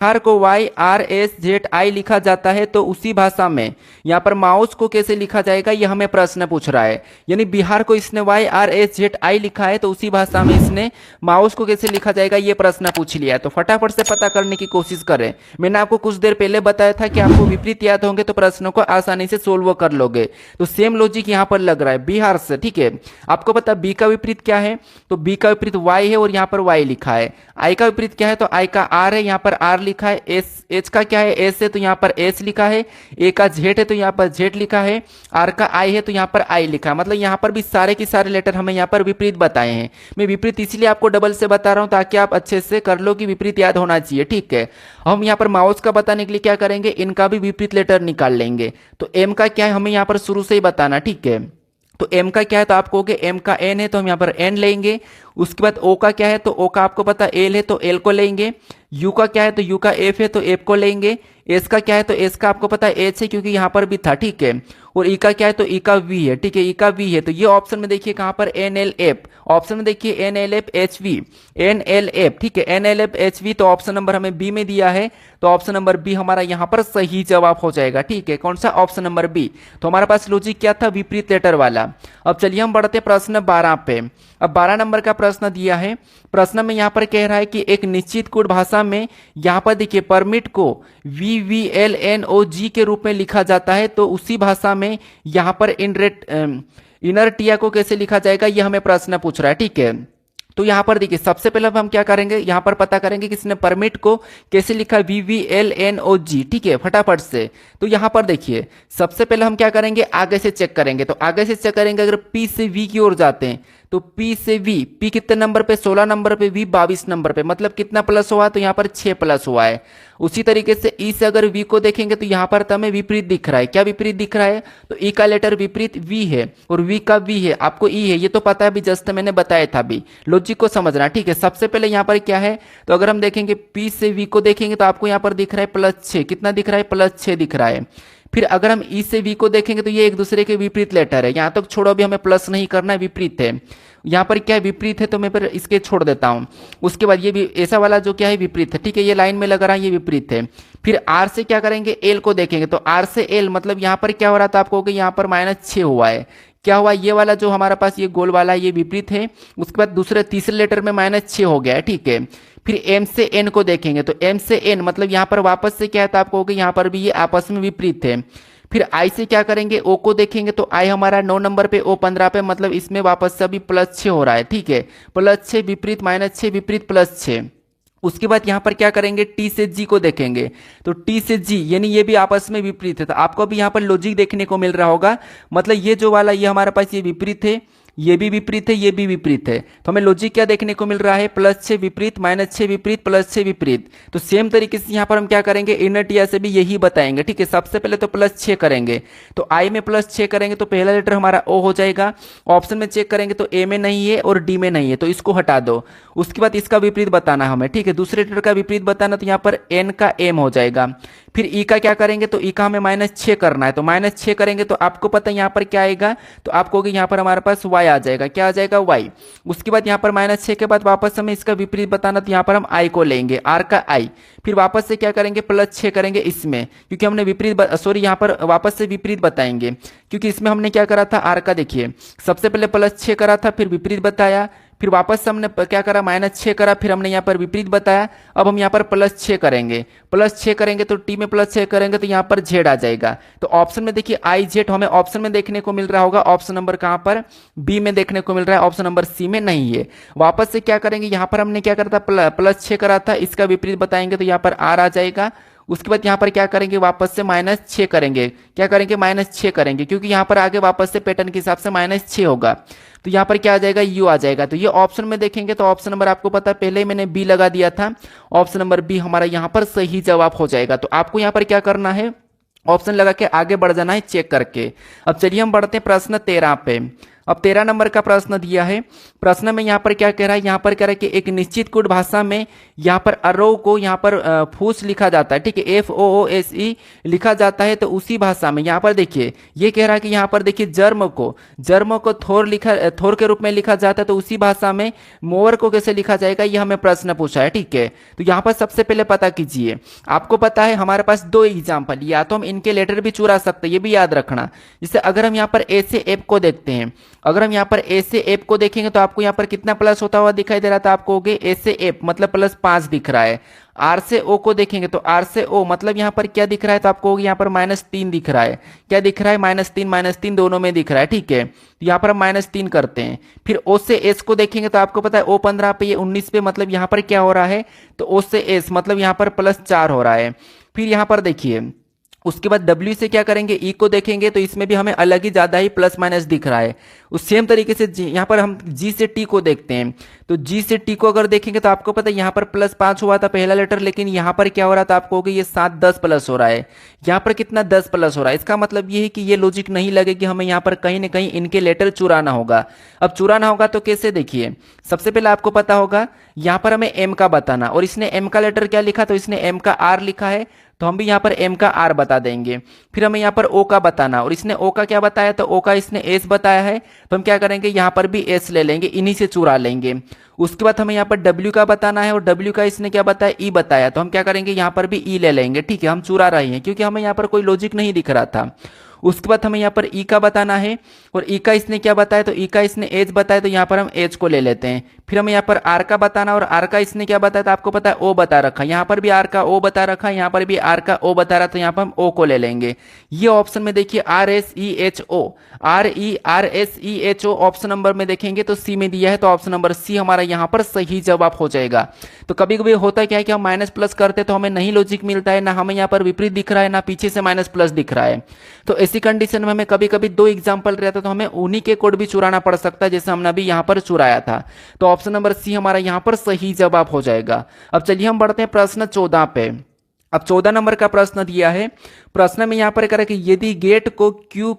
बिहार को YRSZI लिखा जाता है तो उसी भाषा में यहाँ पर माउस को कैसे लिखा जाएगा, ये हमें प्रश्न पूछ रहा है। यानी बिहार को इसने YRSZI लिखा है तो उसी भाषा में इसने माउस को कैसे लिखा जाएगा ये प्रश्न पूछ लिया है। तो फटाफट से पता करने की कोशिश करें। मैंने आपको कुछ देर पहले बताया था कि आपको विपरीत याद होंगे तो प्रश्नों को आसानी से सोल्व कर लोगे। तो सेम लॉजिक यहाँ पर लग रहा है बिहार से, ठीक है। आपको पता बी का विपरीत क्या है, तो बी का विपरीत Y है और यहाँ पर Y लिखा है। आई का विपरीत क्या है, तो आई का R है, यहाँ पर R लिखा है। एच का क्या है, एस है तो यहाँ पर एस लिखा है। ए का जेड है तो यहाँ पर जेड लिखा है। आर का आई है तो यहाँ पर आई लिखा है। मतलब यहाँ पर भी सारे के सारे लेटर हमें यहाँ पर विपरीत बताए हैं। मैं विपरीत इसलिए आपको डबल से बता रहा हूँ ताकि आप अच्छे से कर लो कि विपरीत याद होना चाहिए, ठीक है। हम यहाँ पर माउस का बताने के लिए क्या करेंगे, इनका भी विपरीत लेटर निकाल लेंगे। तो एम का क्या है हमें यहाँ पर शुरू से ही बताना, ठीक है। तो एम का क्या है, तो आप कहोगे एम का एन है तो हम यहाँ पर एन लेंगे। उसके बाद ओ का क्या है, तो ओ का आपको पता एल है तो एल को लेंगे। यू का क्या है, तो यू का एफ है तो एफ को लेंगे। एस का क्या है, तो एस का आपको पता है एच है क्योंकि यहाँ पर भी था, ठीक है। और ई का क्या है, तो ई का वी है, ठीक है। ई का वी है तो ये ऑप्शन में देखिए कहाँ पर एन एल एफ, ऑप्शन में देखिए N L F H V, N L F, ठीक है। N L F H V तो ऑप्शन नंबर हमें बी में दिया है तो ऑप्शन नंबर बी हमारा यहाँ पर सही जवाब हो जाएगा, ठीक है। कौन सा, ऑप्शन नंबर बी। तो हमारे पास लॉजिक क्या था, विपरीत लेटर वाला। अब चलिए हम बढ़ते प्रश्न 12 पे। अब 12 नंबर का प्रश्न दिया है। प्रश्न में यहाँ पर कह रहा है कि एक निश्चित कोड भाषा में यहाँ पर देखिए परमिट को VVLNOG के रूप में लिखा जाता है तो उसी भाषा में यहाँ पर इनर टिया को कैसे लिखा जाएगा ये हमें प्रश्न पूछ रहा है, ठीक है। तो यहाँ पर देखिए सबसे पहले हम क्या करेंगे, यहाँ पर पता करेंगे कि इसने परमिट को कैसे लिखा, VVLNOG, ठीक है, फटाफट से। तो यहाँ पर देखिए सबसे पहले हम क्या करेंगे, आगे से चेक करेंगे। तो आगे से चेक करेंगे, अगर P से V की ओर जाते हैं तो P से V, P कितने नंबर पे, 16 नंबर पे, V 22 नंबर पे, मतलब कितना प्लस हुआ, तो यहाँ पर 6 प्लस हुआ है। उसी तरीके से E से अगर V को देखेंगे तो यहाँ पर हमें विपरीत दिख रहा है। क्या विपरीत दिख रहा है, तो E का लेटर विपरीत V है और V का V है, आपको E है, ये तो पता है, अभी जस्ट मैंने बताया था। भी लॉजिक को समझना, ठीक है। सबसे पहले यहाँ पर क्या है, तो अगर हम देखेंगे P से V को देखेंगे तो आपको यहाँ पर दिख रहा है +6, कितना दिख रहा है, +6 दिख रहा है। फिर अगर हम ई से वी को देखेंगे तो ये एक दूसरे के विपरीत लेटर है। यहाँ तक छोड़ो, अभी हमें प्लस नहीं करना है, विपरीत है। यहाँ पर क्या है, विपरीत है तो मैं पर इसके छोड़ देता हूँ। उसके बाद ये भी ऐसा वाला जो क्या है विपरीत है, ठीक है, ये लाइन में लग रहा है, ये विपरीत है। फिर आर से क्या करेंगे, एल को देखेंगे तो आर से एल मतलब यहाँ पर क्या हो रहा था, आपको यहाँ पर -6 हुआ है। क्या हुआ, ये वाला जो हमारा पास ये गोल वाला है ये विपरीत है। उसके बाद दूसरे तीसरे लेटर में -6 हो गया है, ठीक है। फिर एम से एन को देखेंगे तो एम से एन मतलब यहाँ पर वापस से क्या है, तो आपको यहाँ पर भी ये आपस में विपरीत है। फिर आई से क्या करेंगे, ओ को देखेंगे तो आई हमारा 9 नंबर पे, ओ 15 पे, मतलब इसमें वापस से अभी +6 हो रहा है, ठीक है। +6 विपरीत, -6 विपरीत, +6। उसके बाद यहाँ पर क्या करेंगे, टी से जी को देखेंगे तो टी से जी यानी ये भी आपस में विपरीत है। तो आपको भी यहाँ पर लॉजिक देखने को मिल रहा होगा, मतलब ये जो वाला ये हमारे पास ये विपरीत है, ये भी विपरीत है, ये भी विपरीत है। तो हमें लॉजिक क्या देखने को मिल रहा है, +6 विपरीत, -6 विपरीत, +6 विपरीत। तो सेम तरीके से यहाँ पर हम क्या करेंगे, इनर टिया से भी यही बताएंगे, ठीक है। सबसे पहले तो +6 करेंगे तो आई में +6 करेंगे तो पहला लेटर हमारा ओ हो जाएगा। ऑप्शन में चेक करेंगे तो ए में नहीं है और डी में नहीं है तो इसको हटा दो। उसके बाद इसका विपरीत बताना हमें, ठीक है, दूसरे लेटर का विपरीत बताना, तो यहाँ पर एन का एम हो जाएगा। फिर ई का क्या करेंगे, तो ई का हमें -6 करना है तो -6 करेंगे तो आपको पता है यहाँ पर क्या आएगा, तो आपको यहाँ पर हमारे पास वाई आ जाएगा। क्या आ जाएगा, वाई। उसके बाद यहाँ पर -6 के बाद वापस हमें इसका विपरीत बताना, तो यहाँ पर हम आई को लेंगे, आर का आई। फिर वापस से क्या करेंगे, +6 करेंगे इसमें, क्योंकि हमने विपरीत सॉरी यहाँ पर वापस से विपरीत बताएंगे क्योंकि इसमें हमने क्या करा था, आर का देखिए सबसे पहले +6 करा था, फिर विपरीत बताया, फिर वापस से हमने क्या करा, -6 करा, फिर हमने यहाँ पर विपरीत बताया। अब हम यहाँ पर +6 करेंगे, +6 करेंगे तो टी में +6 करेंगे तो यहाँ पर जेड आ जाएगा। तो ऑप्शन में देखिए आई जेड हमें ऑप्शन में देखने को मिल रहा होगा, ऑप्शन नंबर कहाँ पर, बी में देखने को मिल रहा है, ऑप्शन नंबर सी में नहीं है। वापस से क्या करेंगे, यहाँ पर हमने क्या करा था, +6 करा था, इसका विपरीत बताएंगे तो यहाँ पर आर आ जाएगा। उसके बाद यहाँ पर क्या करेंगे, वापस से -6 करेंगे, क्या करेंगे, -6 करेंगे, क्योंकि यहाँ पर आगे वापस से पैटर्न के हिसाब से -6 होगा तो यहाँ पर क्या आ जाएगा, यू आ जाएगा। तो ये ऑप्शन में देखेंगे तो ऑप्शन नंबर आपको पता है पहले ही मैंने बी लगा दिया था, ऑप्शन नंबर बी हमारा यहाँ पर सही जवाब हो जाएगा। तो आपको यहाँ पर क्या करना है, ऑप्शन लगा के आगे बढ़ जाना है चेक करके। अब चलिए हम बढ़ते हैं प्रश्न 13 पे। अब 13 नंबर का प्रश्न दिया है। प्रश्न में यहाँ पर क्या कह रहा है, यहाँ पर कह रहा है कि एक निश्चित कोड भाषा में यहाँ पर अरो को यहाँ पर फूस लिखा जाता है, ठीक है, FOOSE लिखा जाता है। तो उसी भाषा में यहाँ पर देखिए ये कह रहा है कि यहाँ पर देखिए जर्म को थोर के रूप में लिखा जाता है। तो उसी भाषा में मोवर को कैसे लिखा जाएगा, ये हमें प्रश्न पूछा है, ठीक है। तो यहाँ पर सबसे पहले पता कीजिए, आपको पता है हमारे पास दो एग्जाम्पल, या तो हम इनके लेटर भी चुरा सकते हैं, ये भी याद रखना। जैसे अगर हम यहाँ पर ए से एफ को देखते हैं, अगर हम यहाँ पर ए से एफ को देखेंगे तो आपको यहाँ पर कितना प्लस होता हुआ दिखाई दे रहा था, आपको हो गए ए से एफ मतलब +5 दिख रहा है। आर से ओ को देखेंगे तो आर से ओ मतलब यहाँ पर क्या दिख रहा है, तो आपको यहाँ पर -3 दिख रहा है। क्या दिख रहा है, -3 दोनों में दिख रहा है, ठीक है। तो यहाँ पर हम -3 करते हैं। फिर ओ से एस को देखेंगे तो आपको पता है ओ 15 पे, ये 19 पे, मतलब यहाँ पर क्या हो रहा है, तो ओ से एस मतलब यहाँ पर +4 हो रहा है। फिर यहाँ पर देखिए उसके बाद W से क्या करेंगे, E को देखेंगे तो इसमें भी हमें अलग ही ज़्यादा ही +- दिख रहा है। उस सेम तरीके से यहाँ पर हम G से T को देखते हैं, तो G से T को अगर देखेंगे तो आपको पता है यहाँ पर +5 हुआ था पहला लेटर, लेकिन यहाँ पर क्या हो रहा था, आपको हो गया ये 7 10 प्लस हो रहा है। यहाँ पर कितना 10 प्लस हो रहा है। इसका मतलब ये है कि ये लॉजिक नहीं लगे कि हमें यहाँ पर कहीं ना कहीं इनके लेटर चुराना होगा। अब चुराना होगा तो कैसे, देखिए सबसे पहले आपको पता होगा यहाँ पर हमें M का बताना, और इसने M का लेटर क्या लिखा, तो इसने M का R लिखा है, तो हम भी यहाँ पर M का R बता देंगे। फिर हमें यहाँ पर O का बताना, और इसने O का क्या बताया, तो O का इसने S बताया है, तो हम क्या करेंगे यहाँ पर भी S ले लेंगे, इन्हीं से चुरा लेंगे। उसके बाद हमें यहाँ पर W का बताना है, और W का इसने क्या बताया, E बताया, तो हम क्या करेंगे यहाँ पर भी E ले लेंगे, ठीक है। हम चुरा रहे हैं क्योंकि हमें यहाँ पर कोई लॉजिक नहीं दिख रहा था। उसके बाद हमें यहाँ पर ई का बताना है, और ई का इसने क्या बताया, तो ई का इसने एज बताया, तो यहाँ पर हम एज को ले लेते हैं। फिर हमें यहाँ पर आर का बताना, और आर का इसने क्या बताया, तो आपको पता है ओ बता रखा, यहाँ पर भी आर का ओ बता रखा, यहाँ पर भी आर का ओ बता रहा, तो यहाँ पर हम ओ को ले लेंगे। ये ऑप्शन में देखिए RSEHO ऑप्शन नंबर में देखेंगे तो सी में दिया है, तो ऑप्शन नंबर सी हमारा यहाँ पर सही जवाब हो जाएगा। तो कभी कभी होता क्या है कि हम माइनस प्लस करते तो हमें नहीं लॉजिक मिलता है, ना हमें यहाँ पर विपरीत दिख रहा है, ना पीछे से माइनस प्लस दिख रहा है। तो ऐसी कंडीशन में हमें कभी कभी दो एग्जाम्पल रहता है, तो हमें उन्हीं के कोड भी चुराना पड़ सकता है, जैसे हमने अभी यहाँ पर चुराया था। तो ऑप्शन नंबर सी हमारा यहाँ पर सही जवाब हो जाएगा। अब चलिए हम बढ़ते हैं प्रश्न 14 पे। अब 14 नंबर का प्रश्न दिया है। प्रश्न में यहाँ पर कह रहा है कि यदि गेट को क्यू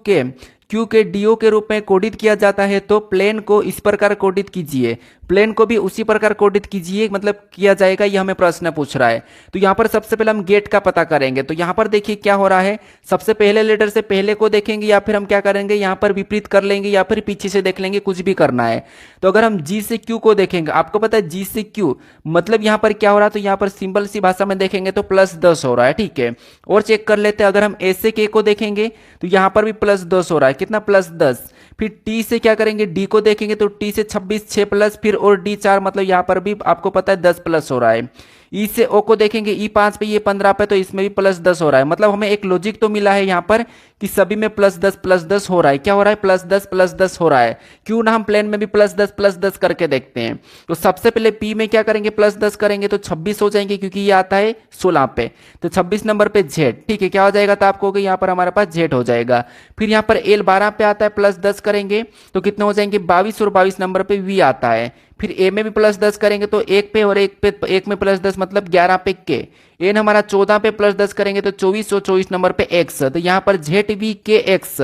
के डीओ के रूप में कोडित किया जाता है तो प्लेन को इस प्रकार कोडित कीजिए, प्लेन को भी उसी प्रकार कोडित कीजिए, मतलब किया जाएगा, ये हमें प्रश्न पूछ रहा है। तो यहाँ पर सबसे पहले हम गेट का पता करेंगे। तो यहाँ पर देखिए क्या हो रहा है, सबसे पहले लेटर से पहले को देखेंगे, या फिर हम क्या करेंगे यहाँ पर विपरीत कर लेंगे, या फिर पीछे से देख लेंगे, कुछ भी करना है। तो अगर हम जी से क्यू को देखेंगे, आपको पता है जी से क्यू मतलब यहाँ पर क्या हो रहा है, तो यहाँ पर सिंपल सी भाषा में देखेंगे तो +10 हो रहा है, ठीक है। और चेक कर लेते हैं, अगर हम ए से के को देखेंगे तो यहाँ पर भी +10 हो रहा है, कितना +10। फिर टी से क्या करेंगे, डी को देखेंगे तो टी से 26 6 प्लस, फिर और डी 4 मतलब यहाँ पर भी आपको पता है 10 प्लस हो रहा है। ई से ओ को देखेंगे, ई 5 पे, ये 15 पे, तो इसमें भी +10 हो रहा है। मतलब हमें एक लॉजिक तो मिला है यहाँ पर कि सभी में +10 हो रहा है। क्या हो रहा है, +10 हो रहा है। क्यों ना हम प्लेन में भी +10 करके देखते हैं। तो सबसे पहले पी में क्या करेंगे, +10 करेंगे तो 26 हो जाएंगे, क्योंकि ये आता है 16 पे। तो 26 नंबर पे जेड, ठीक है, क्या हो जाएगा, तो आपको यहाँ पर हमारे पास जेड हो जाएगा। फिर यहाँ पर एल 12 पे आता है, +10 करेंगे तो कितने हो जाएंगे 22, और 22 नंबर पे वी आता है। फिर ए में भी +10 करेंगे तो एक पे, और एक में +10 मतलब 11 पे के। एन हमारा 14 पे +10 करेंगे तो 24, और 24 नंबर पे एक्स। तो यहाँ पर ZVKX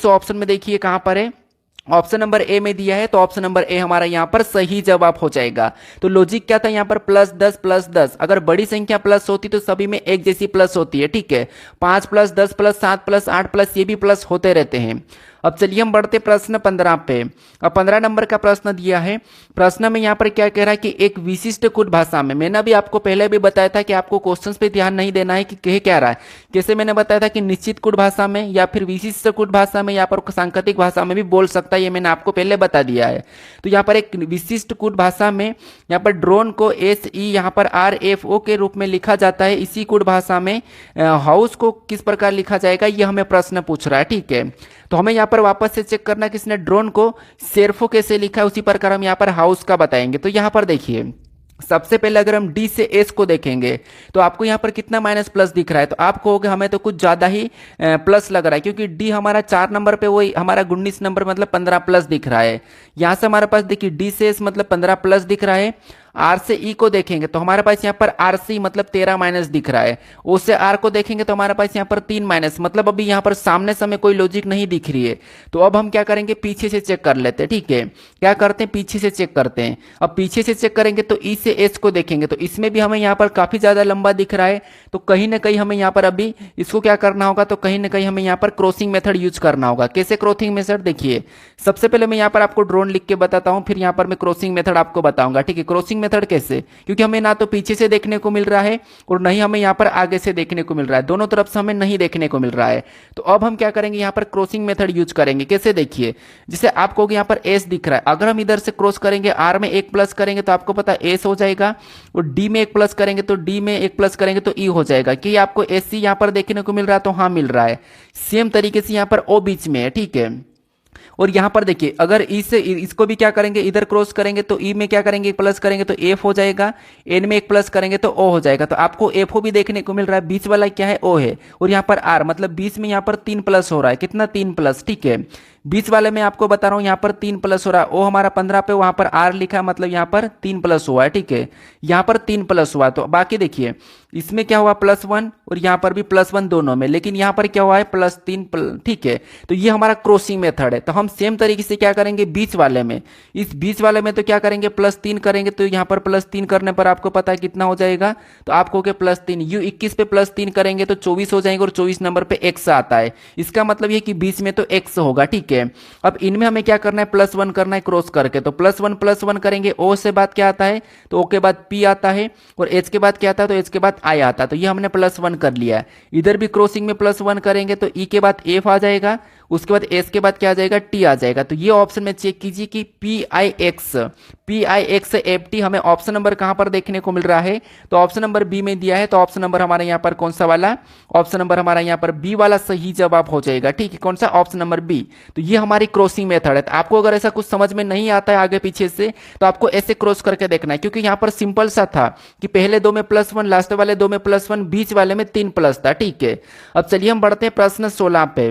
ऑप्शन में देखिए कहाँ पर है, ऑप्शन नंबर ए में दिया है, तो ऑप्शन नंबर ए हमारा यहाँ पर सही जवाब हो जाएगा। तो लॉजिक क्या था यहाँ पर, +10, अगर बड़ी संख्या प्लस होती तो सभी में एक जैसी प्लस होती है, ठीक है। 5 + 10 + 7 + 8 + ये भी प्लस होते रहते हैं। अब चलिए हम बढ़ते प्रश्न 15 पे। अब 15 नंबर का प्रश्न दिया है। प्रश्न में यहाँ पर क्या कह रहा है कि एक विशिष्ट कुट भाषा में, मैंने भी आपको पहले भी बताया था कि आपको क्वेश्चंस पे ध्यान नहीं देना है कि कह क्या रहा है। जैसे मैंने बताया था कि निश्चित कुट भाषा में, या फिर विशिष्ट कुट भाषा में, या पर सांकेतिक भाषा में भी बोल सकता है, ये मैंने आपको पहले बता दिया है। तो यहाँ पर एक विशिष्ट कुट भाषा में यहाँ पर ड्रोन को SE यहाँ पर RFO के रूप में लिखा जाता है। इसी कुट भाषा में हाउस को किस प्रकार लिखा जाएगा, ये हमें प्रश्न पूछ रहा है, ठीक है। तो हमें यहाँ पर वापस से चेक करना है कि इसने ड्रोन को सेर्फो कैसे लिखा है, उसी प्रकार हम यहाँ पर हाउस का बताएंगे। तो यहाँ पर देखिए सबसे पहले अगर हम डी से एस को देखेंगे तो आपको यहाँ पर कितना -+ दिख रहा है, तो आप कहोगे हमें तो कुछ ज़्यादा ही प्लस लग रहा है, क्योंकि डी हमारा 4 नंबर पे, वही हमारा 19 नंबर मतलब 15+ दिख रहा है। यहाँ से हमारे पास देखिए डी से एस मतलब 15+ दिख रहा है। आर से ई को देखेंगे तो हमारे पास यहाँ पर आर से मतलब 13 माइनस दिख रहा है। ओ से आर को देखेंगे तो हमारे पास यहाँ पर 3 माइनस, मतलब अभी यहाँ पर सामने से हमें कोई लॉजिक नहीं दिख रही है। तो अब हम क्या करेंगे, पीछे से चेक कर लेते हैं। ठीक है, क्या करते हैं, पीछे से चेक करते हैं। अब पीछे से चेक करेंगे तो ई से एस को देखेंगे तो इसमें भी हमें यहाँ पर काफी ज्यादा लंबा दिख रहा है। तो कहीं ना कहीं हमें यहाँ पर अभी इसको क्या करना होगा, तो कहीं ना कहीं हमें यहाँ पर क्रॉसिंग मेथड यूज करना होगा। कैसे क्रॉसिंग मेथड, देखिए सबसे पहले मैं यहाँ पर आपको ड्रोन लिख के बताता हूँ, फिर यहाँ पर मैं क्रॉसिंग मेथड आपको बताऊंगा। ठीक है, क्रॉसिंग मेथड कैसे, क्योंकि हमें ना तो पीछे से देखने को मिल रहा है और नहीं हमें यहाँ पर आगे से देखने को मिल रहा है, दोनों तरफ से हमें नहीं देखने को मिल रहा है। तो अब हम क्या करेंगे, यहाँ पर क्रॉसिंग मेथड यूज करेंगे। कैसे, देखिए जैसे आप कहोगे यहाँ पर एस दिख रहा है, अगर हम इधर से क्रॉस करेंगे, आर में एक प्लस करेंगे तो आपको पता एस हो जाएगा, और डी में एक प्लस करेंगे तो डी में एक प्लस करेंगे तो ई हो जाएगा। कि आपको एस सी यहाँ पर देखने को मिल रहा है, तो हाँ मिल रहा है। सेम तरीके से यहाँ पर ओ बीच में है। ठीक है, और यहां पर देखिए अगर ई से इसको भी क्या करेंगे, इधर क्रॉस करेंगे तो ई में क्या करेंगे, एक प्लस करेंगे तो एफ हो जाएगा, एन में एक प्लस करेंगे तो ओ हो जाएगा। तो आपको एफ ओ भी देखने को मिल रहा है, बीच वाला क्या है, ओ है, और यहाँ पर आर मतलब बीच में यहाँ पर 3 प्लस हो रहा है। कितना, 3 प्लस। ठीक है, बीच वाले में आपको बता रहा हूं यहाँ पर 3 प्लस हो रहा है, ओ हमारा 15 पे, वहां पर आर लिखा है मतलब यहाँ पर 3 प्लस हुआ है। ठीक है, यहाँ पर 3 प्लस हुआ। तो बाकी देखिए इसमें क्या हुआ, +1, और यहाँ पर भी +1 दोनों में, लेकिन यहाँ पर क्या हुआ है, +3। ठीक है, तो ये हमारा क्रॉसिंग मेथड है। तो हम सेम तरीके से क्या करेंगे, बीच वाले में, इस बीच वाले में तो क्या करेंगे, +3 करेंगे। तो यहाँ पर +3 करने पर आपको पता है कितना हो जाएगा, तो आपको क्या +3, यू 21 पे +3 करेंगे तो 24 हो जाएंगे, और 24 नंबर पे x आता है। इसका मतलब ये कि बीच में तो x होगा। ठीक है, अब इनमें हमें क्या करना है, +1 करना है क्रॉस करके। तो +1 करेंगे, ओ से बाद क्या आता है, तो ओ के बाद p आता है, और h के बाद क्या आता है, तो h के बाद i आता है। तो ये हमने +1 कर लिया है। इधर भी क्रॉसिंग में +1 करेंगे तो e के बाद f आ जाएगा, उसके बाद s के बाद क्या आ जाएगा, t आ जाएगा। तो ये ऑप्शन में चेक कीजिए कि PIX FT हमें ऑप्शन नंबर कहां पर देखने को मिल रहा है, तो ऑप्शन नंबर बी में दिया है। तो ऑप्शन नंबर हमारा यहाँ पर कौन सा वाला, ऑप्शन नंबर हमारा यहाँ पर बी वाला सही जवाब हो जाएगा। ठीक है, कौन सा, ऑप्शन नंबर बी। तो ये हमारी क्रॉसिंग मेथड है। तो आपको अगर ऐसा कुछ समझ में नहीं आता है आगे पीछे से, तो आपको ऐसे क्रॉस करके देखना है, क्योंकि यहाँ पर सिंपल सा था कि पहले दो में +1, लास्ट वाले दो में +1, बीच वाले में 3 प्लस था। ठीक है, अब चलिए हम बढ़ते हैं प्रश्न 16 पे।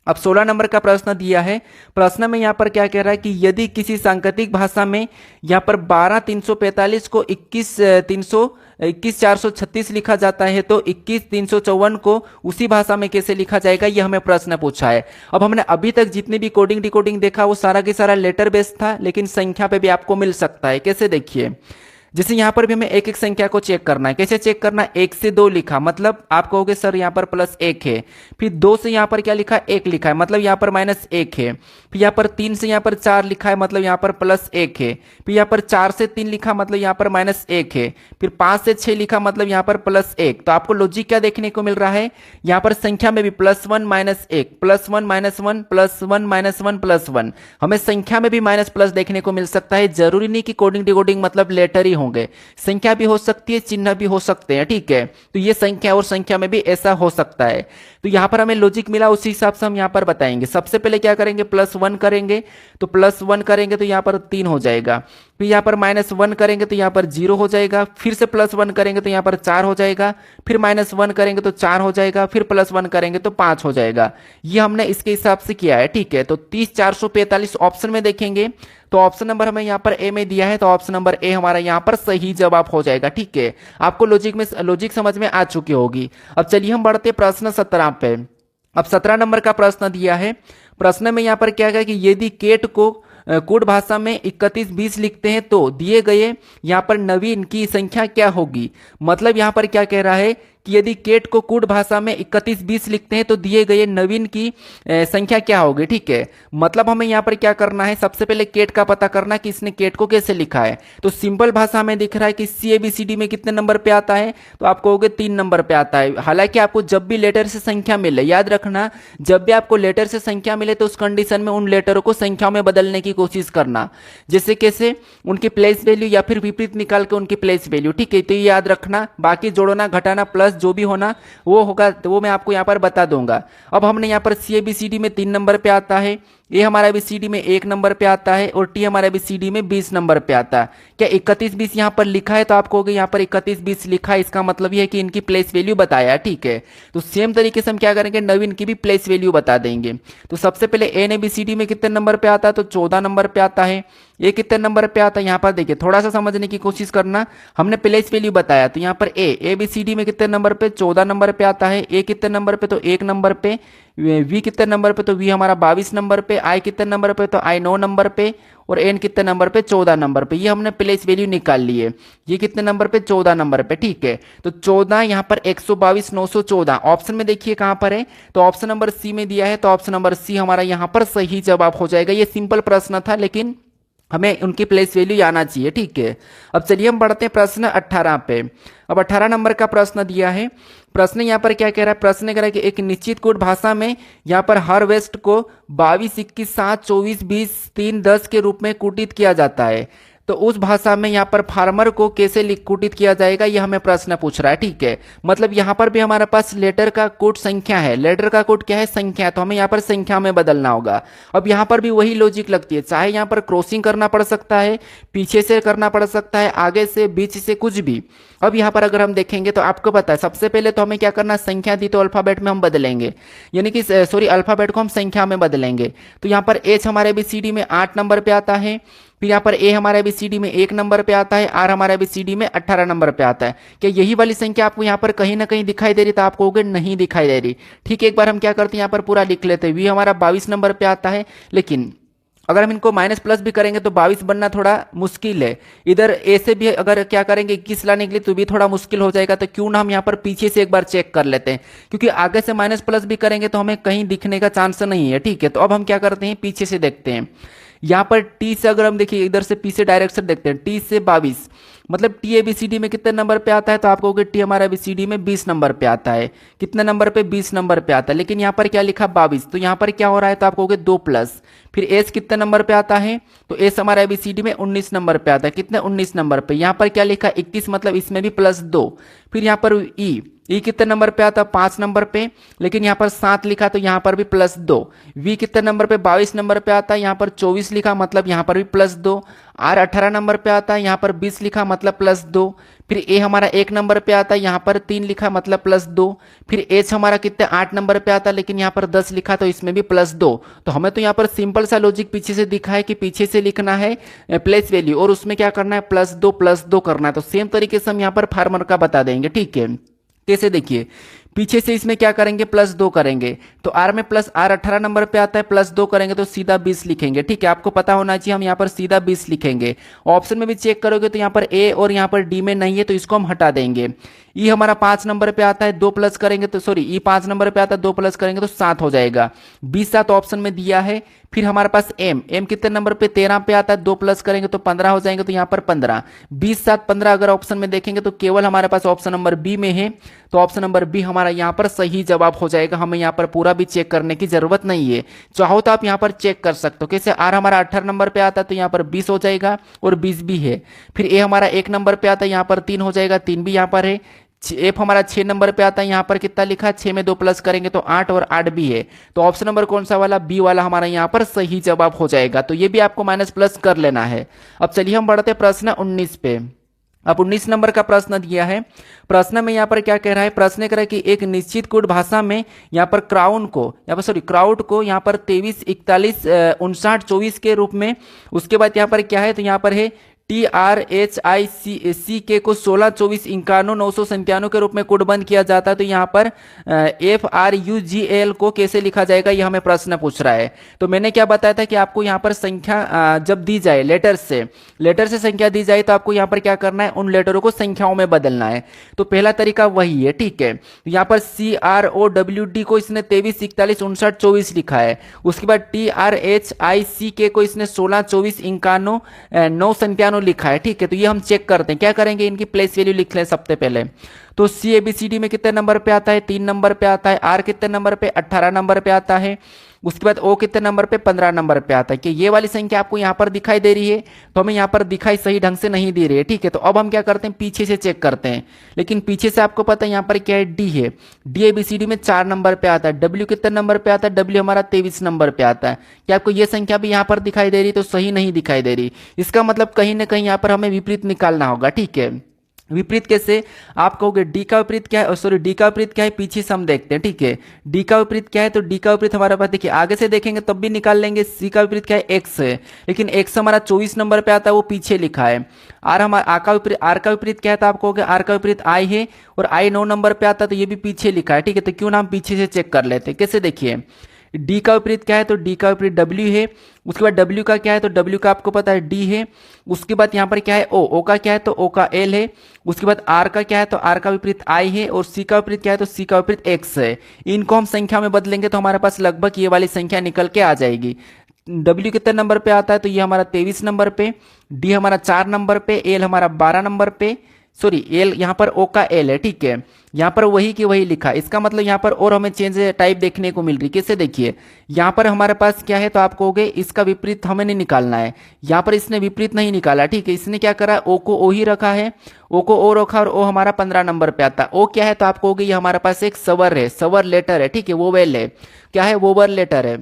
अब 16 नंबर का प्रश्न दिया है। प्रश्न में यहाँ पर क्या कह रहा है कि यदि किसी सांकेतिक भाषा में यहाँ पर 12,345 को 21,436 लिखा जाता है, तो 21,354 को उसी भाषा में कैसे लिखा जाएगा, यह हमें प्रश्न पूछा है। अब हमने अभी तक जितने भी कोडिंग डिकोडिंग देखा वो सारा के सारा लेटर बेस्ड था, लेकिन संख्या पे भी आपको मिल सकता है। कैसे, देखिए जैसे यहाँ पर भी हमें एक एक संख्या को चेक करना है। कैसे चेक करना है, 1 से 2 लिखा मतलब आप कहोगे सर यहाँ पर +1 है, फिर 2 से यहाँ पर क्या लिखा, 1 लिखा है मतलब यहाँ पर -1 है, फिर यहाँ पर 3 से यहाँ पर 4 लिखा है मतलब यहाँ पर +1 है, फिर यहाँ पर 4 से 3 लिखा मतलब यहाँ पर -1 है, फिर 5 से 6 लिखा मतलब यहाँ पर +1। तो आपको लॉजिक क्या देखने को मिल रहा है, यहाँ पर संख्या में भी +1 -1, +1 -1, +1 -1 +1, हमें संख्या में भी माइनस प्लस देखने को मिल सकता है। जरूरी नहीं कि कोडिंग डिकोडिंग मतलब लेटर ही होंगे, संख्या भी हो सकती है, चिन्ह भी हो सकते हैं। ठीक है, तो ये संख्या और संख्या में भी ऐसा हो सकता है। तो यहाँ पर हमें लॉजिक मिला, उसी हिसाब से हम यहाँ पर बताएंगे। सबसे पहले क्या करेंगे, +1 करेंगे, तो +1 करेंगे तो यहाँ पर 3 हो जाएगा, फिर यहाँ पर -1 करेंगे तो यहाँ पर 0 हो जाएगा, फिर से +1 करेंगे तो यहाँ पर 4 हो जाएगा, फिर -1 करेंगे तो 4 हो जाएगा, फिर +1 करेंगे तो 5 हो जाएगा। ये हमने इसके हिसाब से किया है। ठीक है, तो 30,445 ऑप्शन में देखेंगे तो ऑप्शन नंबर हमें यहाँ पर ए में दिया है, तो ऑप्शन नंबर ए हमारा यहाँ पर सही जवाब हो जाएगा। ठीक है, आपको लॉजिक समझ में आ चुकी होगी। अब चलिए हम बढ़ते प्रश्न 17 पे। अब 17 नंबर का प्रश्न दिया है। प्रश्न में यहाँ पर क्या है कि यदि केट को कोड भाषा में 3120 लिखते हैं तो दिए गए यहाँ पर नवीन की संख्या क्या होगी। मतलब यहाँ पर क्या कह रहा है कि यदि केट को कोड भाषा में 3120 लिखते हैं तो दिए गए नवीन की संख्या क्या होगी। ठीक है, मतलब हमें यहाँ पर क्या करना है, सबसे पहले केट का पता करना कि इसने केट को कैसे लिखा है। तो सिंपल भाषा में दिख रहा है कि CABCD में कितने नंबर पे आता है, तो आप कहोगे 3 नंबर पे आता है। हालांकि आपको जब भी लेटर से संख्या मिले, याद रखना जब भी आपको लेटर से संख्या मिले तो उस कंडीशन में उन लेटरों को संख्याओं में बदलने की कोशिश करना, जैसे कैसे उनकी प्लेस वैल्यू या फिर विपरीत निकाल के उनकी प्लेस वैल्यू। ठीक है, तो ये याद रखना। बाकी जोड़ना घटाना प्लस जो भी होना वो होगा, तो वो मैं आपको यहाँ पर बता दूंगा। अब हमने यहाँ पर CABCD में 3 नंबर पे आता है, ए हमारा ABCD में 1 नंबर पे आता है और टी हमारा ABCD में 20 नंबर पे आता है। क्या 31-20 यहाँ पर लिखा है, तो आप कहोगे यहाँ पर 31-20 लिखा है, इसका मतलब ये है कि इनकी प्लेस वैल्यू बताया है, ठीक है। तो सेम तरीके से हम क्या करेंगे, नवीन की भी प्लेस वैल्यू बता देंगे। तो सबसे पहले ए ने ABCD में कितने नंबर पे आता है, तो 14 नंबर पे आता है। ए कितने नंबर पे आता है, यहाँ पर देखिए थोड़ा सा समझने की कोशिश करना, हमने प्लेस वैल्यू बताया, तो यहाँ पर ए ABCD में कितने नंबर पे, 14 नंबर पे आता है। ए कितने नंबर पे, तो 1 नंबर पे। वी कितने नंबर पे, तो वी हमारा 22 नंबर पे। आई कितने नंबर पे, तो आई 9 नंबर पे। और एन कितने नंबर पे, 14 नंबर पे। ये हमने प्लेस वैल्यू निकाल ली है। ये कितने नंबर पे, 14 नंबर पे, ठीक है। तो 14 यहाँ पर 122 914 ऑप्शन में देखिए कहाँ पर है, तो ऑप्शन नंबर सी में दिया है, तो ऑप्शन नंबर सी हमारा यहाँ पर सही जवाब हो जाएगा। ये सिंपल प्रश्न था, लेकिन हमें उनकी प्लेस वैल्यू आना चाहिए, ठीक है। अब चलिए हम बढ़ते हैं प्रश्न 18 पे। अब 18 नंबर का प्रश्न दिया है। प्रश्न यहाँ पर क्या कह रहा है, प्रश्न कह रहा है कि एक निश्चित कोड भाषा में यहाँ पर हर वेस्ट को 22 21 7 24 20 3 10 के रूप में कूटित किया जाता है। तो उस भाषा में यहाँ पर फार्मर को कैसे कूटित किया जाएगा, ये हमें प्रश्न पूछ रहा है, ठीक है। मतलब यहाँ पर भी हमारे पास लेटर का कोड संख्या है, लेटर का कोड क्या है, संख्या, तो हमें यहाँ पर संख्या में बदलना होगा। अब यहाँ पर भी वही लॉजिक लगती है, चाहे यहाँ पर क्रॉसिंग करना पड़ सकता है, पीछे से करना पड़ सकता है, आगे से, बीच से, कुछ भी। अब यहाँ पर अगर हम देखेंगे तो आपको पता है सबसे पहले तो हमें क्या करना है, संख्या दी तो अल्फाबेट में हम बदलेंगे, यानी कि सॉरी अल्फाबेट को हम संख्या में बदलेंगे। तो यहाँ पर एच हमारे ABCD में 8 नंबर पे आता है, फिर यहाँ पर ए हमारे ABCD में 1 नंबर पे आता है, आर हमारे ABCD में 18 नंबर पे आता है। क्या यही वाली संख्या आपको यहाँ पर कहीं ना कहीं दिखाई दे रही, तो आप कहोगे नहीं दिखाई दे रही, ठीक है। एक बार हम क्या करते हैं, यहाँ पर पूरा लिख लेते हैं। वी हमारा 22 नंबर पे आता है, लेकिन अगर हम इनको माइनस प्लस भी करेंगे तो 22 बनना थोड़ा मुश्किल है। इधर ए से भी अगर क्या करेंगे 21 लाने के लिए तो भी थोड़ा मुश्किल हो जाएगा। तो क्यों ना हम यहाँ पर पीछे से एक बार चेक कर लेते हैं, क्योंकि आगे से माइनस प्लस भी करेंगे तो हमें कहीं दिखने का चांस नहीं है, ठीक है। तो अब हम क्या करते हैं, पीछे से देखते हैं। यहाँ पर टी से अगर हम देखिए इधर से पी से डायरेक्शन देखते हैं, टी से 22 मतलब टी ABCD में कितने नंबर पे आता है, तो आप कहोगे टी हमारा ABCD में 20 नंबर पे आता है। कितने नंबर पे, 20 नंबर पे आता है, लेकिन यहाँ पर क्या लिखा 22, तो यहाँ पर क्या हो रहा है, तो आप कहोगे 2 प्लस। फिर एस कितने नंबर पे आता है, तो एस हमारा ABCD में 19 नंबर पे आता है। कितने, 19 नंबर पे। यहाँ पर क्या लिखा 21 मतलब इसमें भी +2। फिर यहाँ पर ई कितने नंबर पे आता है, 5 नंबर पे, लेकिन यहाँ पर 7 लिखा तो यहाँ पर भी +2। वी कितने नंबर पे, 22 नंबर पे आता है, यहाँ पर 24 लिखा मतलब यहाँ पर भी +2। आर 18 नंबर पे आता है, यहाँ पर 20 लिखा मतलब +2। फिर ए हमारा 1 नंबर पे आता है, यहाँ पर 3 लिखा मतलब +2। फिर एच हमारा कितने 8 नंबर पे आता है, लेकिन यहाँ पर 10 लिखा तो इसमें भी +2। तो हमें तो यहाँ पर सिंपल सा लॉजिक पीछे से दिखा है कि पीछे से लिखना है प्लेस वैल्यू और उसमें क्या करना है, +2 करना है। तो सेम तरीके से हम यहाँ पर फार्मर का बता देंगे, ठीक है। कैसे, देखिए पीछे से इसमें क्या करेंगे, +2 करेंगे। तो आर में प्लस आर 18 नंबर पे आता है, +2 करेंगे तो सीधा 20 लिखेंगे, ठीक है। आपको पता होना चाहिए हम यहाँ पर सीधा 20 लिखेंगे। ऑप्शन में भी चेक करोगे तो यहाँ पर ए और यहाँ पर डी में नहीं है, तो इसको हम हटा देंगे। ई हमारा 5 नंबर पे आता है, 2 प्लस करेंगे तो सॉरी ई 5 नंबर पे आता है, 2 प्लस करेंगे तो 7 हो जाएगा। 20 7 ऑप्शन में दिया है। फिर हमारे पास एम कितने नंबर पे, 13 पे आता है, 2 प्लस करेंगे तो 15 हो जाएंगे, तो यहाँ पर 15। 20 7 15 अगर ऑप्शन में देखेंगे तो केवल हमारे पास ऑप्शन नंबर बी में है, तो ऑप्शन नंबर बी हमारा यहाँ पर सही जवाब हो जाएगा। हमें यहाँ पर पूरा भी चेक करने की जरूरत नहीं है, चाहो तो आप यहाँ पर चेक कर सकते हो। कैसे, आर हमारा 18 नंबर पे आता है तो यहाँ पर 20 हो जाएगा और 20 भी है। फिर ए हमारा 1 नंबर पे आता है, यहाँ पर 3 हो जाएगा, 3 भी यहाँ पर है। एफ हमारा 6 नंबर पे आता है, यहाँ पर कितना लिखा है, 6 में 2 प्लस करेंगे तो 8 और 8 भी है। तो ऑप्शन नंबर कौन सा वाला, बी वाला हमारा यहाँ पर सही जवाब हो जाएगा। तो ये भी आपको माइनस प्लस कर लेना है। अब चलिए हम बढ़ते प्रश्न 19 पे। अब 19 नंबर का प्रश्न दिया है। प्रश्न में यहाँ पर क्या कह रहा है, प्रश्न कह रहा है कि एक निश्चित कोड भाषा में यहाँ पर क्राउड को यहाँ पर 23 41 59 24 के रूप में, उसके बाद यहाँ पर क्या है, तो यहाँ पर है TRHICK को 16 24 51 997 के रूप में कोडबंद किया जाता है। तो यहाँ पर FRUGL को कैसे लिखा जाएगा, ये हमें प्रश्न पूछ रहा है। तो मैंने क्या बताया था कि आपको यहाँ पर संख्या जब दी जाए लेटर से संख्या दी जाए तो आपको यहाँ पर क्या करना है, उन लेटरों को संख्याओं में बदलना है। तो पहला तरीका वही है, ठीक है। तो यहाँ पर CROWD को इसने 23 41 59 24 लिखा है। उसके बाद TRHICK को इसने 16 24 51 997 लिखा है, ठीक है। तो ये हम चेक करते हैं, क्या करेंगे, इनकी प्लेस वैल्यू लिख लें सबसे पहले। तो सी ए बी सी डी में कितने नंबर पे आता है, 3 नंबर पे आता है। आर कितने नंबर पे, 18 नंबर पे आता है। उसके बाद ओ कितने नंबर पे, 15 नंबर पे आता है। कि ये वाली संख्या आपको यहाँ पर दिखाई दे रही है, तो हमें यहाँ पर दिखाई सही ढंग से नहीं दे रही है, ठीक है। तो अब हम क्या करते हैं, पीछे से चेक करते हैं। लेकिन पीछे से आपको पता है यहाँ पर क्या है, डी है। D A B C D में 4 नंबर पे आता है। डब्ल्यू कितने नंबर पे आता है, डब्ल्यू हमारा 23 नंबर पे आता है। क्या आपको ये संख्या भी यहाँ पर दिखाई दे रही, तो सही नहीं दिखाई दे रही। इसका मतलब कहीं ना कहीं यहाँ पर हमें विपरीत निकालना होगा, ठीक है। विपरीत कैसे, आप कहोगे डी का विपरीत क्या है, सॉरी डी का विपरीत क्या है, पीछे से हम देखते हैं, ठीक है। डी का विपरीत क्या है, तो डी का विपरीत हमारे पास देखिए आगे से देखेंगे तब भी निकाल लेंगे। सी का विपरीत क्या है, एक्स है, लेकिन एक्स हमारा 24 नंबर पे आता है, वो पीछे लिखा है। आर हमारा आर का विपरीत क्या है, तो आप कहोगे आर का विपरीत आई है, और आई 9 नंबर पे आता है, तो ये भी पीछे लिखा है, ठीक है। तो क्यों ना हम पीछे से चेक कर लेते हैं। कैसे, देखिए डी का विपरीत क्या है, तो डी का विपरीत डब्ल्यू है। उसके बाद डब्ल्यू का क्या है, तो डब्ल्यू का आपको पता है डी है। उसके बाद यहाँ पर क्या है, ओ का क्या है, तो ओ का एल है। उसके बाद आर का क्या है, तो आर का विपरीत आई है। और सी का विपरीत क्या है, तो सी का विपरीत एक्स है। इनको हम संख्या में बदलेंगे तो हमारे पास लगभग ये वाली संख्या निकल के आ जाएगी। डब्ल्यू कितने नंबर पे आता है, तो ये हमारा 23 नंबर पे। डी हमारा 4 नंबर पे। एल हमारा 12 नंबर पे, सॉरी एल यहाँ पर ओ का एल है, ठीक है। यहाँ पर वही की वही लिखा। इसका मतलब यहाँ पर और हमें चेंज टाइप देखने को मिल रही। कैसे, देखिए यहाँ पर हमारे पास क्या है, तो आप कहोगे इसका विपरीत हमें नहीं निकालना है। यहाँ पर इसने विपरीत नहीं निकाला, ठीक है। इसने क्या करा, ओ को ओ ही रखा है, ओ को ओ रखा, और ओ हमारा 15 नंबर पे आता है। ओ क्या है, तो आप कहोगे ये हमारे पास एक स्वर है, स्वर लेटर है, ठीक है। वोवेल है, क्या है, वोवेल लेटर है।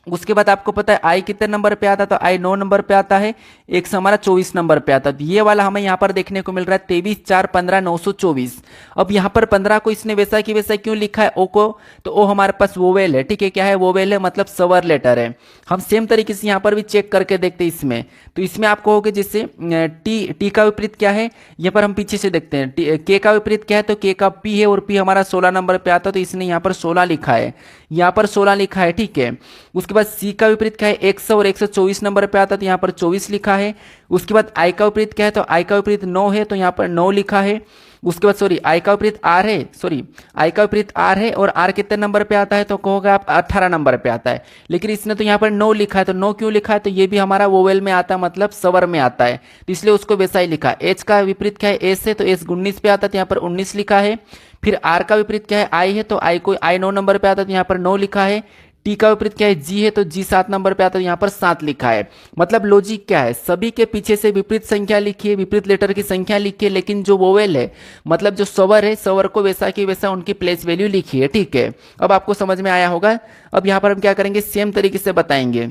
उसके बाद आपको पता है आई कितने नंबर पे आता है, तो आई 9 नंबर पे आता है। एक से हमारा 24 नंबर पे आता है। तो ये वाला हमें यहाँ पर देखने को मिल रहा है 23 4 15 924। अब यहाँ पर 15 को इसने वैसा की वैसा क्यों लिखा है, ओ को, तो ओ हमारे पास वोवेल है, ठीक है। क्या है, वोवेल है, मतलब स्वर लेटर है। हम सेम तरीके से यहाँ पर भी चेक करके देखते हैं इसमें। तो इसमें आप कहोगे जैसे टी का विपरीत क्या है, यहाँ पर हम पीछे से देखते हैं। के का विपरीत क्या है, तो के का पी है, और पी हमारा 16 नंबर पे आता है, तो इसने यहाँ पर 16 लिखा है, यहाँ पर 16 लिखा है, ठीक है। उसके बाद सी का विपरीत क्या है, 100 और 124 नंबर पे आता है, तो यहाँ पर 24 लिखा है। उसके बाद आई का विपरीत क्या है, तो आई का विपरीत 9 है, तो यहाँ पर 9 लिखा है। उसके बाद सॉरी आई का विपरीत आर है, सॉरी आई का विपरीत आर है, और आर कितने नंबर पे आता है, तो कहोगे आप 18 नंबर पे आता है। लेकिन इसने तो यहाँ पर 9 लिखा है, तो 9 क्यों लिखा है, तो ये भी हमारा वोवेल में आता है, मतलब स्वर में आता है, तो इसलिए उसको वैसा ही लिखा। एच का विपरीत क्या है, एस है, तो एस 19 पे आता है, तो यहाँ पर 19 लिखा है। फिर आर का विपरीत क्या है, आई है, तो आई को आई 9 नंबर पे आता है, तो यहाँ पर 9 लिखा है। टी का विपरीत क्या है, जी है, तो जी 7 नंबर पे आता है, यहाँ पर 7 लिखा है। मतलब लॉजिक क्या है, सभी के पीछे से विपरीत संख्या लिखिए, विपरीत लेटर की संख्या लिखिए, लेकिन जो वोवेल है, मतलब जो स्वर है, स्वर को वैसा की वैसा उनकी प्लेस वैल्यू लिखिए, ठीक है। अब आपको समझ में आया होगा। अब यहाँ पर हम क्या करेंगे, सेम तरीके से बताएंगे।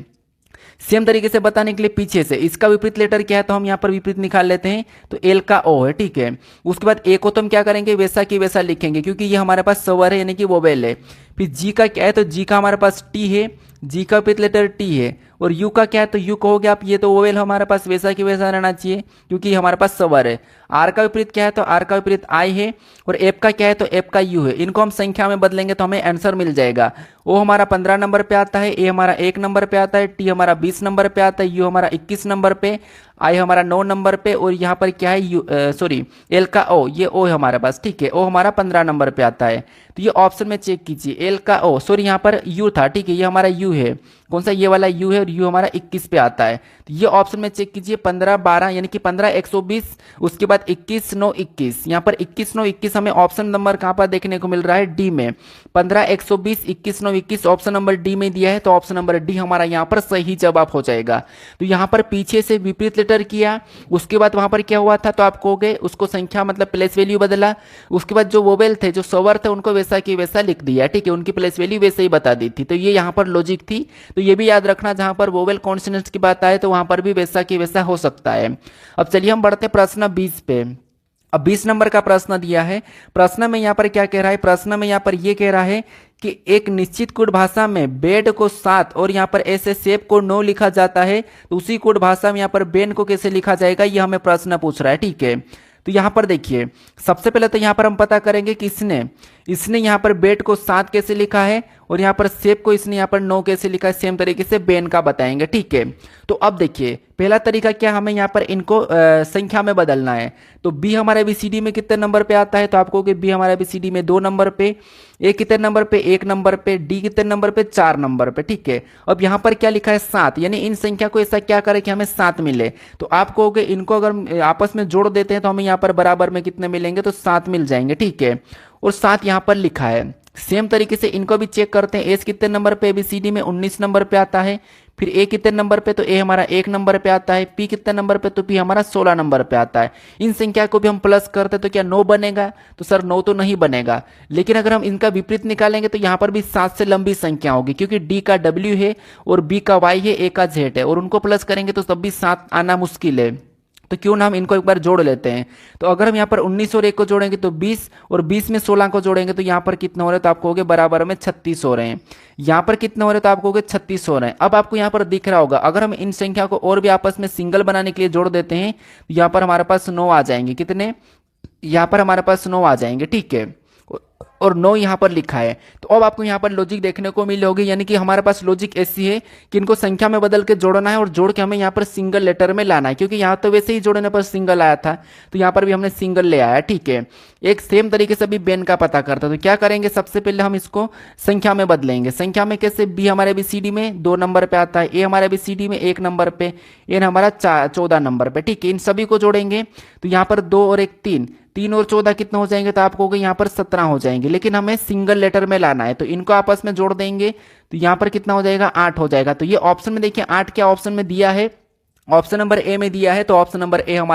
सेम तरीके से बताने के लिए पीछे से इसका विपरीत लेटर क्या है, तो हम यहाँ पर विपरीत निकाल लेते हैं। तो एल का ओ है, ठीक है। उसके बाद ए को तो हम क्या करेंगे, वैसा की वैसा लिखेंगे, क्योंकि ये हमारे पास स्वर है, यानी कि वोवेल है। फिर जी का क्या है, तो जी का हमारे पास टी है, जी का विपरीत लेटर टी है। और यू का क्या है, तो यू कहोगे आप, ये तो वोवेल हमारे पास वैसा की वैसा रहना चाहिए, क्योंकि हमारे पास स्वर है। आर का विपरीत क्या है, तो आर का विपरीत आई है। और एफ का क्या है, तो एफ का यू है। इनको हम संख्या में बदलेंगे तो हमें आंसर मिल जाएगा। ओ हमारा 15 नंबर पे आता है, ए हमारा 1 नंबर पे आता है, टी हमारा 20 नंबर पे आता है, यू हमारा 21 नंबर पे, आई हमारा 9 नंबर पे, और यहाँ पर क्या है, यू सॉरी एल का ओ, ये ओ है हमारे पास, ठीक है। ओ हमारा 15 नंबर पे आता है। तो ये ऑप्शन में चेक कीजिए, एल का ओ, सॉरी यहाँ पर यू था, ठीक है, ये हमारा यू है। कौन सा, ये वाला यू है, और यू हमारा 21 पे आता है। तो ये ऑप्शन में चेक कीजिए, 15 12, यानी कि 15 120, उसके बाद 21 9 21। यहाँ पर 21 9 21 हमें ऑप्शन नंबर कहाँ पर देखने को मिल रहा है, डी में। 15 120 21 9 21 ऑप्शन नंबर डी में दिया है, तो ऑप्शन नंबर डी हमारा यहाँ पर सही जवाब हो जाएगा। तो यहाँ पर पीछे से विपरीत लेटर किया, उसके बाद वहां पर क्या हुआ था, तो आप कहोगे उसको संख्या मतलब प्लेस वैल्यू बदला। उसके बाद जो वोवेल थे, जो स्वर थे, उनको वैसा की वैसा लिख दिया, ठीक है, उनकी प्लेस वैल्यू वैसे ही बता दी थी। तो ये यहाँ पर लॉजिक थी। तो ये भी याद रखना, जहां पर वोवेल कॉन्सोनेंट्स की बात आए तो वहां पर भी वैसा की वैसा हो सकता है। अब चलिए हम बढ़ते प्रश्न 20 पे। अब 20 नंबर का प्रश्न दिया है। प्रश्न में यहाँ पर क्या कह रहा है, प्रश्न में यहाँ पर ये कह रहा है कि एक निश्चित कोड भाषा में बेड को 7 और यहाँ पर ऐसे शेप को 9 लिखा जाता है, तो उसी कोड भाषा में यहाँ पर बेन को कैसे लिखा जाएगा, ये हमें प्रश्न पूछ रहा है, ठीक है। तो यहाँ पर देखिए, सबसे पहले तो यहाँ पर हम पता करेंगे कि इसने यहाँ पर बेड को 7 कैसे लिखा है, और यहाँ पर शेप को इसने यहाँ पर 9 कैसे लिखा है। सेम तरीके से बेन का बताएंगे, ठीक है। तो अब देखिए, पहला तरीका क्या, हमें यहाँ पर इनको संख्या में बदलना है। तो बी हमारे एबीसीडी में कितने नंबर पे आता है, तो आपको कि बी हमारे एबीसीडी में 2 नंबर पे, ए कितने नंबर पे 1 नंबर पे, डी कितने नंबर पे 4 नंबर पे, ठीक है। अब यहाँ पर क्या लिखा है 7, यानी इन संख्या को ऐसा क्या करें कि हमें 7 मिले। तो आप कहोगे इनको अगर आपस में जोड़ देते हैं तो हमें यहाँ पर बराबर में कितने मिलेंगे, तो 7 मिल जाएंगे, ठीक है। और 7 यहाँ पर लिखा है। सेम तरीके से इनको भी चेक करते हैं, एस कितने नंबर पे एबीसीडी में 19 नंबर पे आता है, फिर ए कितने नंबर पे, तो ए हमारा 1 नंबर पे आता है, पी कितने नंबर पे, तो पी हमारा 16 नंबर पे आता है। इन संख्या को भी हम प्लस करते तो क्या 9 बनेगा, तो सर 9 तो नहीं बनेगा। लेकिन अगर हम इनका विपरीत निकालेंगे तो यहाँ पर भी 7 से लंबी संख्या होगी, क्योंकि डी का डब्ल्यू है और बी का वाई है, ए का जेड है, और उनको प्लस करेंगे तो तब भी 7 आना मुश्किल है। तो क्यों ना हम इनको एक बार जोड़ लेते हैं। तो अगर हम यहाँ पर 19 और 1 को जोड़ेंगे तो 20, और 20 में 16 को जोड़ेंगे तो यहाँ पर कितने हो रहे हैं, तो आपको हो गए बराबर में 36 हो रहे हैं। यहाँ पर कितने हो रहे हैं, तो आपको हो गए 36 हो रहे हैं। अब आपको यहाँ पर दिख रहा होगा, अगर हम इन संख्या को और भी आपस में सिंगल बनाने के लिए जोड़ देते हैं तो यहाँ पर हमारे पास 9 आ जाएंगे। कितने, यहाँ पर हमारे पास 9 आ जाएंगे, ठीक है। और 9 यहाँ पर लिखा है। तो अब आपको यहाँ पर लॉजिक देखने को मिल होगी, यानी कि हमारे पास लॉजिक ऐसी है कि इनको संख्या में बदल के जोड़ना है और जोड़ के हमें यहाँ पर सिंगल लेटर में लाना है, क्योंकि यहाँ तो वैसे ही जोड़ने पर सिंगल आया था, तो यहाँ पर भी हमने सिंगल ले आया, ठीक है। एक सेम तरीके से भी बेन का पता करता है। तो क्या करेंगे, सबसे पहले हम इसको संख्या में बदलेंगे। संख्या में कैसे, बी हमारे एबीसीडी में 2 नंबर पे आता है, ए हमारे एबीसीडी में 1 नंबर पे, एन हमारा 14 नंबर पे, ठीक है। इन सभी को जोड़ेंगे तो यहाँ पर 2 और 1 3, 3 और 14 कितने हो जाएंगे, तो आपको यहाँ पर 17 हो जाएंगे। लेकिन हमें सिंगल लेटर में लाना है, तो इनको आपस में जोड़ देंगे तो यहाँ पर कितना हो जाएगा, 8 हो जाएगा। तो ये ऑप्शन में देखिए 8 क्या ऑप्शन में दिया है, ऑप्शन नंबर ए में दिया है, तो ऑप्शन नंबर ए हमारा